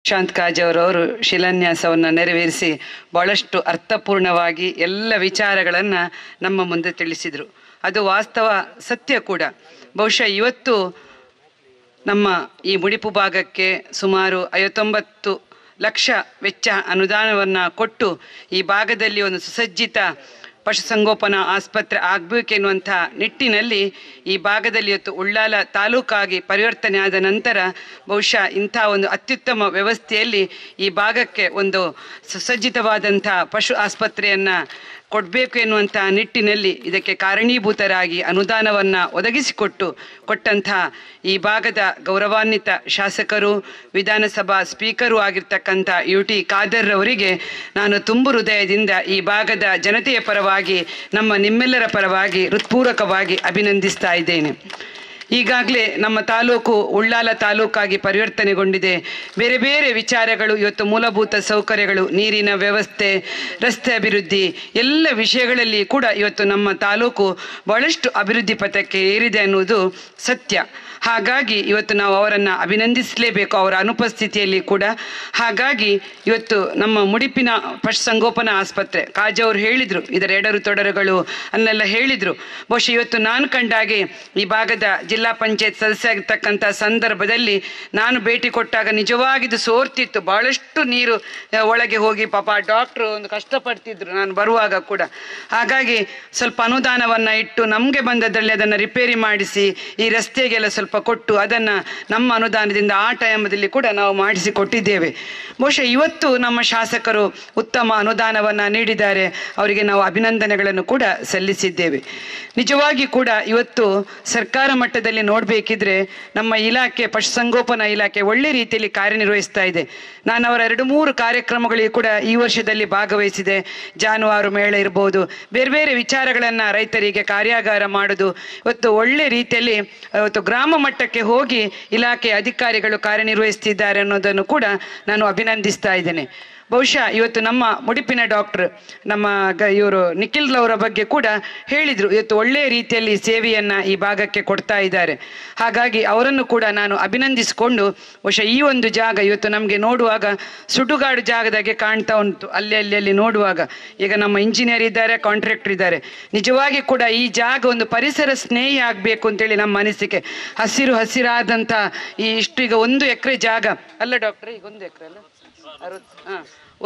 ಶಾಂತ್ ಕಾಜವರವರು ಶಿಲಾನ್ಯಾಸವನ್ನು ನೆರವೇರಿಸಿ ಬಹಳಷ್ಟು ಅರ್ಥಪೂರ್ಣವಾಗಿ ಎಲ್ಲ ವಿಚಾರಗಳನ್ನು ನಮ್ಮ ಮುಂದೆ ತಿಳಿಸಿದರು. ಅದು ವಾಸ್ತವ ಸತ್ಯ ಕೂಡ. ಬಹುಶಃ ಇವತ್ತು ನಮ್ಮ ಈ ಮುಡಿಪು ಭಾಗಕ್ಕೆ ಸುಮಾರು 59 ಲಕ್ಷ ವೆಚ್ಚ ಅನುದಾನವನ್ನು ಕೊಟ್ಟು ಈ ಭಾಗದಲ್ಲಿ ಒಂದು ಸುಸಜ್ಜಿತ ಪಶುಸಂಗೋಪನಾ ಆಸ್ಪತ್ರೆ ಆಗಬೇಕೆನ್ನುವಂಥ ನಿಟ್ಟಿನಲ್ಲಿ ಈ ಭಾಗದಲ್ಲಿ ಇವತ್ತು ಉಳ್ಳಾಲ ತಾಲೂಕಾಗಿ ಪರಿವರ್ತನೆ ಆದ ನಂತರ ಬಹುಶಃ ಇಂಥ ಒಂದು ಅತ್ಯುತ್ತಮ ವ್ಯವಸ್ಥೆಯಲ್ಲಿ ಈ ಭಾಗಕ್ಕೆ ಒಂದು ಸುಸಜ್ಜಿತವಾದಂಥ ಪಶು ಆಸ್ಪತ್ರೆಯನ್ನು ಕೊಡಬೇಕು ಎನ್ನುವಂಥ ನಿಟ್ಟಿನಲ್ಲಿ ಇದಕ್ಕೆ ಕಾರಣೀಭೂತರಾಗಿ ಅನುದಾನವನ್ನು ಕೊಟ್ಟಂಥ ಈ ಭಾಗದ ಗೌರವಾನ್ವಿತ ಶಾಸಕರು, ವಿಧಾನಸಭಾ ಸ್ಪೀಕರು ಆಗಿರ್ತಕ್ಕಂಥ UT ಖಾದರ್ ಅವರಿಗೆ ನಾನು ತುಂಬು ಹೃದಯದಿಂದ ಈ ಭಾಗದ ಜನತೆಯ ಪರವಾಗಿ ನಿಮ್ಮೆಲ್ಲರ ಪರವಾಗಿ ಹೃತ್ಪೂರ್ವಕವಾಗಿ ಅಭಿನಂದಿಸ್ತಾ ಇದ್ದೇನೆ. ಈಗಾಗಲೇ ನಮ್ಮ ತಾಲೂಕು ಉಳ್ಳಾಲ ತಾಲೂಕಾಗಿ ಪರಿವರ್ತನೆಗೊಂಡಿದೆ. ಬೇರೆ ಬೇರೆ ವಿಚಾರಗಳು ಇವತ್ತು ಮೂಲಭೂತ ಸೌಕರ್ಯಗಳು, ನೀರಿನ ವ್ಯವಸ್ಥೆ, ರಸ್ತೆ ಅಭಿವೃದ್ಧಿ ಎಲ್ಲ ವಿಷಯಗಳಲ್ಲಿ ಕೂಡ ಇವತ್ತು ನಮ್ಮ ತಾಲೂಕು ಬಹಳಷ್ಟು ಅಭಿವೃದ್ಧಿ ಪಥಕ್ಕೆ ಏರಿದೆ ಅನ್ನುವುದು ಸತ್ಯ. ಹಾಗಾಗಿ ಇವತ್ತು ನಾವು ಅವರನ್ನು ಅಭಿನಂದಿಸಲೇಬೇಕು, ಅವರ ಅನುಪಸ್ಥಿತಿಯಲ್ಲಿ ಕೂಡ. ಹಾಗಾಗಿ ಇವತ್ತು ನಮ್ಮ ಮುಡಿಪಿನ ಪಶುಸಂಗೋಪನಾ ಆಸ್ಪತ್ರೆ ಕಾಜವರು ಹೇಳಿದರು, ಇದರ ಎಡರು ತೊಡರುಗಳು ಅನ್ನೆಲ್ಲ ಹೇಳಿದರು. ಬಹುಶಃ ಇವತ್ತು ನಾನು ಕಂಡಾಗೆ ಈ ಭಾಗದ ಜಿಲ್ಲಾ ಪಂಚಾಯತ್ ಸದಸ್ಯ ಆಗಿರ್ತಕ್ಕಂಥ ಸಂದರ್ಭದಲ್ಲಿ ನಾನು ಭೇಟಿ ಕೊಟ್ಟಾಗ ನಿಜವಾಗಿದ್ದು ಸೋರ್ತಿತ್ತು. ಬಹಳಷ್ಟು ನೀರು ಒಳಗೆ ಹೋಗಿ ಪಾಪ ಡಾಕ್ಟ್ರು ಒಂದು ಕಷ್ಟಪಡ್ತಿದ್ರು ನಾನು ಬರುವಾಗ ಕೂಡ. ಹಾಗಾಗಿ ಸ್ವಲ್ಪ ಅನುದಾನವನ್ನು ಇಟ್ಟು ನಮಗೆ ಬಂದದ್ರಲ್ಲಿ ಅದನ್ನು ರಿಪೇರಿ ಮಾಡಿಸಿ ಈ ರಸ್ತೆಗೆಲ್ಲ ಸ್ವಲ್ಪ ಕೊಟ್ಟು ಅದನ್ನು ನಮ್ಮ ಅನುದಾನದಿಂದ ಆ ಟೈಮಲ್ಲಿ ಕೂಡ ನಾವು ಮಾಡಿಸಿ ಕೊಟ್ಟಿದ್ದೇವೆ. ಬಹುಶಃ ಇವತ್ತು ನಮ್ಮ ಶಾಸಕರು ಉತ್ತಮ ಅನುದಾನವನ್ನು ನೀಡಿದ್ದಾರೆ, ಅವರಿಗೆ ನಾವು ಅಭಿನಂದನೆಗಳನ್ನು ಕೂಡ ಸಲ್ಲಿಸಿದ್ದೇವೆ. ನಿಜವಾಗಿ ಕೂಡ ಇವತ್ತು ಸರ್ಕಾರ ಮಟ್ಟದಲ್ಲಿ ನೋಡಬೇಕಿದ್ರೆ ನಮ್ಮ ಇಲಾಖೆ ಪಶುಸಂಗೋಪನಾ ಇಲಾಖೆ ಒಳ್ಳೆ ರೀತಿಯಲ್ಲಿ ಕಾರ್ಯನಿರ್ವಹಿಸ್ತಾ ಇದೆ. ನಾನು ಅವರ 2-3 ಕಾರ್ಯಕ್ರಮಗಳಿಗೆ ಕೂಡ ಈ ವರ್ಷದಲ್ಲಿ ಭಾಗವಹಿಸಿದೆ. ಜಾನುವಾರು ಮೇಳ ಇರ್ಬೋದು, ಬೇರೆ ಬೇರೆ ವಿಚಾರಗಳನ್ನು ರೈತರಿಗೆ ಕಾರ್ಯಾಗಾರ ಮಾಡೋದು, ಇವತ್ತು ಒಳ್ಳೆ ರೀತಿಯಲ್ಲಿ ಇವತ್ತು ಗ್ರಾಮ ಮಟ್ಟಕ್ಕೆ ಹೋಗಿ ಇಲಾಖೆ ಅಧಿಕಾರಿಗಳು ಕಾರ್ಯನಿರ್ವಹಿಸ್ತಿದ್ದಾರೆ ಅನ್ನೋದನ್ನು ಕೂಡ ನಾನು ಅಭಿನಂದಿಸ್ತಾ ಇದ್ದೇನೆ. ಬಹುಶಃ ಇವತ್ತು ನಮ್ಮ ಮುಡಿಪಿನ ಡಾಕ್ಟರ್ ನಮ್ಮ ಇವರು ನಿಖಿಲ್ ಅವರ ಬಗ್ಗೆ ಕೂಡ ಹೇಳಿದರು, ಇವತ್ತು ಒಳ್ಳೆಯ ರೀತಿಯಲ್ಲಿ ಸೇವೆಯನ್ನು ಈ ಭಾಗಕ್ಕೆ ಕೊಡ್ತಾ ಇದ್ದಾರೆ. ಹಾಗಾಗಿ ಅವರನ್ನು ಕೂಡ ನಾನು ಅಭಿನಂದಿಸಿಕೊಂಡು ಬಹುಶಃ ಈ ಒಂದು ಜಾಗ ಇವತ್ತು ನಮಗೆ ನೋಡುವಾಗ ಸುಡುಗಾಡು ಜಾಗದಾಗೆ ಕಾಣ್ತಾ ಉಂಟು. ಅಲ್ಲಿ ನೋಡುವಾಗ ಈಗ ನಮ್ಮ ಇಂಜಿನಿಯರ್ ಇದ್ದಾರೆ, ಕಾಂಟ್ರಾಕ್ಟರ್ ಇದ್ದಾರೆ. ನಿಜವಾಗಿ ಕೂಡ ಈ ಜಾಗ ಒಂದು ಪರಿಸರ ಸ್ನೇಹಿ ಆಗಬೇಕು ಅಂತೇಳಿ ನಮ್ಮ ಅನಿಸಿಕೆ. ಹಸಿರಾದಂಥ ಇಷ್ಟು ಈಗ 1 ಎಕರೆ ಜಾಗ ಅಲ್ಲ ಡಾಕ್ಟ್ರೆ, ಈಗ 1 ಎಕರೆ ಅಲ್ಲ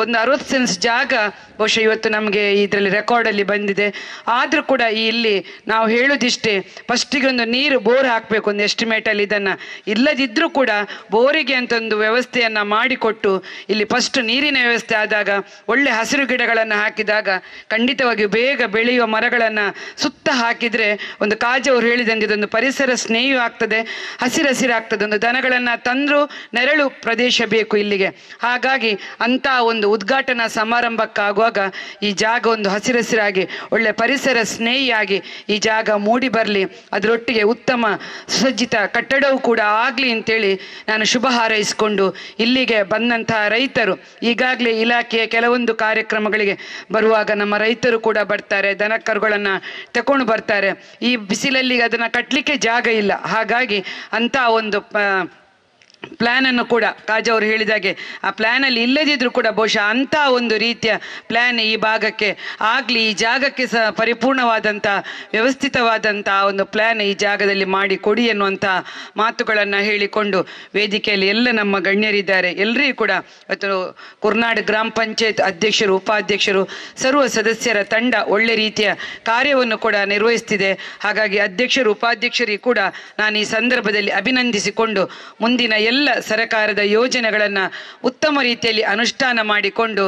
60 ಸೆನ್ಸ್ ಜಾಗ ಬಹುಶಃ ಇವತ್ತು ನಮಗೆ ಇದರಲ್ಲಿ ರೆಕಾರ್ಡಲ್ಲಿ ಬಂದಿದೆ. ಆದರೂ ಕೂಡ ಇಲ್ಲಿ ನಾವು ಹೇಳೋದಿಷ್ಟೇ, ಫಸ್ಟಿಗೆ ಒಂದು ನೀರು ಬೋರ್ ಹಾಕಬೇಕು ಒಂದು ಎಸ್ಟಿಮೇಟಲ್ಲಿ. ಇದನ್ನು ಇಲ್ಲದಿದ್ದರೂ ಕೂಡ ಬೋರಿಗೆ ಅಂತ ಒಂದು ವ್ಯವಸ್ಥೆಯನ್ನು ಮಾಡಿಕೊಟ್ಟು ಇಲ್ಲಿ ಫಸ್ಟ್ ನೀರಿನ ವ್ಯವಸ್ಥೆ ಆದಾಗ ಒಳ್ಳೆ ಹಸಿರು ಗಿಡಗಳನ್ನು ಹಾಕಿದಾಗ ಖಂಡಿತವಾಗಿಯೂ ಬೇಗ ಬೆಳೆಯುವ ಮರಗಳನ್ನು ಸುತ್ತ ಹಾಕಿದರೆ ಒಂದು ಕಾಜವರು ಹೇಳಿದಂಗೆ ಇದೊಂದು ಪರಿಸರ ಸ್ನೇಹಿ ಆಗ್ತದೆ, ಹಸಿರಾಗ್ತದೆ. ಒಂದು ದನಗಳನ್ನು ತಂದರೂ ನೆರಳು ಪ್ರದೇಶ ಬೇಕು ಇಲ್ಲಿಗೆ. ಹಾಗಾಗಿ ಅಂಥ ಒಂದು ಉದ್ಘಾಟನಾ ಸಮಾರಂಭಕ್ಕಾಗುವಾಗ ಈ ಜಾಗ ಒಂದು ಹಸಿರಾಗಿ ಒಳ್ಳೆ ಪರಿಸರ ಸ್ನೇಹಿಯಾಗಿ ಈ ಜಾಗ ಮೂಡಿ ಬರಲಿ, ಅದರೊಟ್ಟಿಗೆ ಉತ್ತಮ ಸುಸಜ್ಜಿತ ಕಟ್ಟಡವೂ ಕೂಡ ಆಗಲಿ ಅಂತೇಳಿ ನಾನು ಶುಭ ಹಾರೈಸಿಕೊಂಡು ಇಲ್ಲಿಗೆ ಬಂದಂತಹ ರೈತರು ಈಗಾಗಲೇ ಇಲಾಖೆಯ ಕೆಲವೊಂದು ಕಾರ್ಯಕ್ರಮಗಳಿಗೆ ಬರುವಾಗ ನಮ್ಮ ರೈತರು ಕೂಡ ಬರ್ತಾರೆ, ದನ ಕರುಗಳನ್ನು ತಗೊಂಡು ಬರ್ತಾರೆ. ಈ ಬಿಸಿಲಲ್ಲಿ ಅದನ್ನು ಕಟ್ಟಲಿಕ್ಕೆ ಜಾಗ ಇಲ್ಲ. ಹಾಗಾಗಿ ಅಂಥ ಒಂದು ಪ್ಲ್ಯಾನನ್ನು ಕೂಡ ಕಾಜವರು ಹೇಳಿದಾಗೆ ಆ ಪ್ಲ್ಯಾನಲ್ಲಿ ಇಲ್ಲದಿದ್ದರೂ ಕೂಡ ಬಹುಶಃ ಅಂಥ ಒಂದು ರೀತಿಯ ಪ್ಲ್ಯಾನ್ ಈ ಭಾಗಕ್ಕೆ ಆಗಲಿ, ಈ ಜಾಗಕ್ಕೆ ಸಹ ಪರಿಪೂರ್ಣವಾದಂಥ ವ್ಯವಸ್ಥಿತವಾದಂಥ ಒಂದು ಪ್ಲ್ಯಾನ್ ಈ ಜಾಗದಲ್ಲಿ ಮಾಡಿ ಕೊಡಿ ಎನ್ನುವಂಥ ಮಾತುಗಳನ್ನು ಹೇಳಿಕೊಂಡು ವೇದಿಕೆಯಲ್ಲಿ ಎಲ್ಲ ನಮ್ಮ ಗಣ್ಯರಿದ್ದಾರೆ. ಎಲ್ಲರಿಗೂ ಕೂಡ ಇವತ್ತು ಕುರ್ನಾಡ್ ಗ್ರಾಮ ಪಂಚಾಯತ್ ಅಧ್ಯಕ್ಷರು, ಉಪಾಧ್ಯಕ್ಷರು, ಸರ್ವ ಸದಸ್ಯರ ತಂಡ ಒಳ್ಳೆ ರೀತಿಯ ಕಾರ್ಯವನ್ನು ಕೂಡ ನಿರ್ವಹಿಸ್ತಿದೆ. ಹಾಗಾಗಿ ಅಧ್ಯಕ್ಷರು, ಉಪಾಧ್ಯಕ್ಷರಿಗೆ ಕೂಡ ನಾನು ಈ ಸಂದರ್ಭದಲ್ಲಿ ಅಭಿನಂದಿಸಿಕೊಂಡು ಮುಂದಿನ ಎಲ್ಲ ಸರ್ಕಾರದ ಯೋಜನೆಗಳನ್ನು ಉತ್ತಮ ರೀತಿಯಲ್ಲಿ ಅನುಷ್ಠಾನ ಮಾಡಿಕೊಂಡು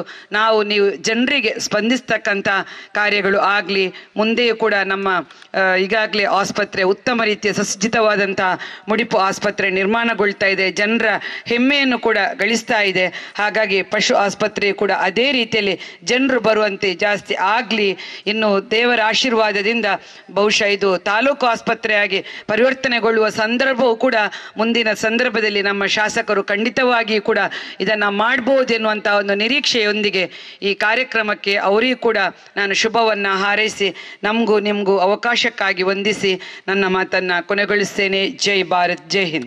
ನೀವು ಜನರಿಗೆ ಸ್ಪಂದಿಸ್ತಕ್ಕಂಥ ಕಾರ್ಯಗಳು ಆಗಲಿ. ಮುಂದೆಯೂ ಕೂಡ ನಮ್ಮ ಈಗಾಗಲೇ ಆಸ್ಪತ್ರೆ ಉತ್ತಮ ರೀತಿಯ ಸುಸಜ್ಜಿತವಾದಂಥ ಮುಡಿಪು ಆಸ್ಪತ್ರೆ ನಿರ್ಮಾಣಗೊಳ್ತಾ ಇದೆ, ಜನರ ಹೆಮ್ಮೆಯನ್ನು ಕೂಡ ಗಳಿಸ್ತಾ ಇದೆ. ಹಾಗಾಗಿ ಪಶು ಆಸ್ಪತ್ರೆ ಕೂಡ ಅದೇ ರೀತಿಯಲ್ಲಿ ಜನರು ಬರುವಂತೆ ಜಾಸ್ತಿ ಆಗಲಿ. ಇನ್ನು ದೇವರ ಆಶೀರ್ವಾದದಿಂದ ಬಹುಶಃ ಇದು ತಾಲೂಕು ಆಸ್ಪತ್ರೆಯಾಗಿ ಪರಿವರ್ತನೆಗೊಳ್ಳುವ ಸಂದರ್ಭವೂ ಕೂಡ ಮುಂದಿನ ಸಂದರ್ಭದಲ್ಲಿ ನಮ್ಮ ಶಾಸಕರು ಖಂಡಿತವಾಗಿ ಕೂಡ ಇದನ್ನು ಮಾಡಬಹುದು ಎನ್ನುವಂಥ ಒಂದು ನಿರೀಕ್ಷೆಯೊಂದಿಗೆ ಈ ಕಾರ್ಯಕ್ರಮಕ್ಕೆ ಅವರಿಗೂ ಕೂಡ ನಾನು ಶುಭವನ್ನು ಹಾರೈಸಿ ನಮಗೂ ನಿಮಗೂ ಅವಕಾಶಕ್ಕಾಗಿ ವಂದಿಸಿ ನನ್ನ ಮಾತನ್ನು ಕೊನೆಗೊಳಿಸ್ತೇನೆ. ಜೈ ಭಾರತ್, ಜೈ ಹಿಂದ್.